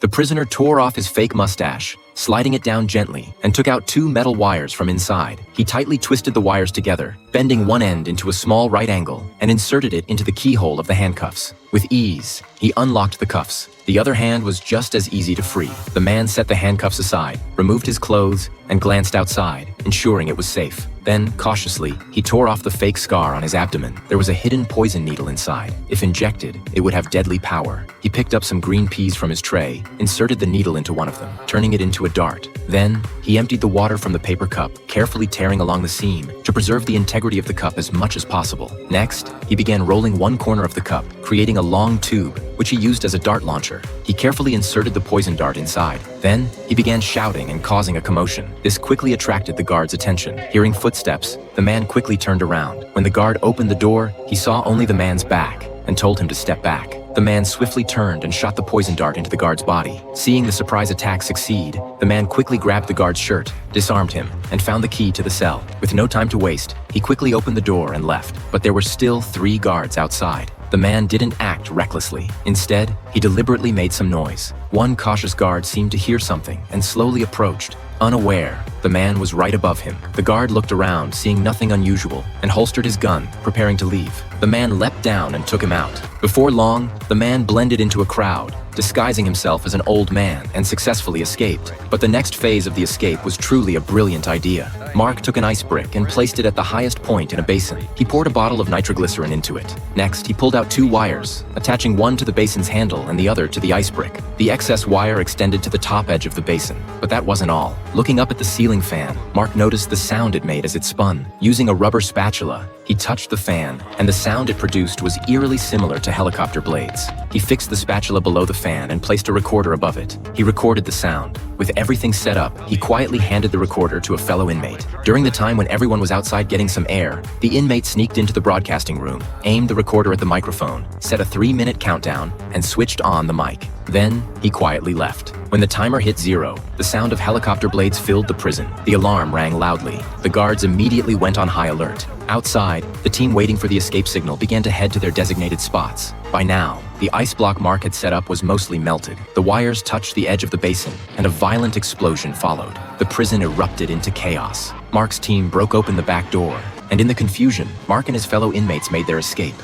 The prisoner tore off his fake mustache, sliding it down gently, and took out 2 metal wires from inside. He tightly twisted the wires together, bending one end into a small right angle, and inserted it into the keyhole of the handcuffs. With ease, he unlocked the cuffs. The other hand was just as easy to free. The man set the handcuffs aside, removed his clothes, and glanced outside, ensuring it was safe. Then, cautiously, he tore off the fake scar on his abdomen. There was a hidden poison needle inside. If injected, it would have deadly power. He picked up some green peas from his tray, inserted the needle into one of them, turning it into a dart. Then, he emptied the water from the paper cup, carefully tearing along the seam to preserve the integrity of the cup as much as possible. Next, he began rolling one corner of the cup, creating a long tube, which he used as a dart launcher. He carefully inserted the poison dart inside. Then, he began shouting and causing a commotion. This quickly attracted the guard's attention. Hearing footsteps, the man quickly turned around. When the guard opened the door, he saw only the man's back and told him to step back. The man swiftly turned and shot the poison dart into the guard's body. Seeing the surprise attack succeed, the man quickly grabbed the guard's shirt, disarmed him, and found the key to the cell. With no time to waste, he quickly opened the door and left. But there were still 3 guards outside. The man didn't act recklessly. Instead, he deliberately made some noise. One cautious guard seemed to hear something and slowly approached. Unaware, the man was right above him. The guard looked around, seeing nothing unusual, and holstered his gun, preparing to leave. The man leapt down and took him out. Before long, the man blended into a crowd, disguising himself as an old man, and successfully escaped. But the next phase of the escape was truly a brilliant idea. Mark took an ice brick and placed it at the highest point in a basin. He poured a bottle of nitroglycerin into it. Next, he pulled out 2 wires, attaching one to the basin's handle and the other to the ice brick. The excess wire extended to the top edge of the basin. But that wasn't all. Looking up at the ceiling fan, Mark noticed the sound it made as it spun. Using a rubber spatula, he touched the fan, and the sound it produced was eerily similar to helicopter blades. He fixed the spatula below the fan and placed a recorder above it. He recorded the sound. With everything set up, he quietly handed the recorder to a fellow inmate. During the time when everyone was outside getting some air, the inmate sneaked into the broadcasting room, aimed the recorder at the microphone, set a 3-minute countdown, and switched on the mic. Then, he quietly left. When the timer hit 0, the sound of helicopter blades filled the prison. The alarm rang loudly. The guards immediately went on high alert. Outside, the team waiting for the escape signal began to head to their designated spots. By now, the ice block Mark had set up was mostly melted. The wires touched the edge of the basin, and a violent explosion followed. The prison erupted into chaos. Mark's team broke open the back door, and in the confusion, Mark and his fellow inmates made their escape.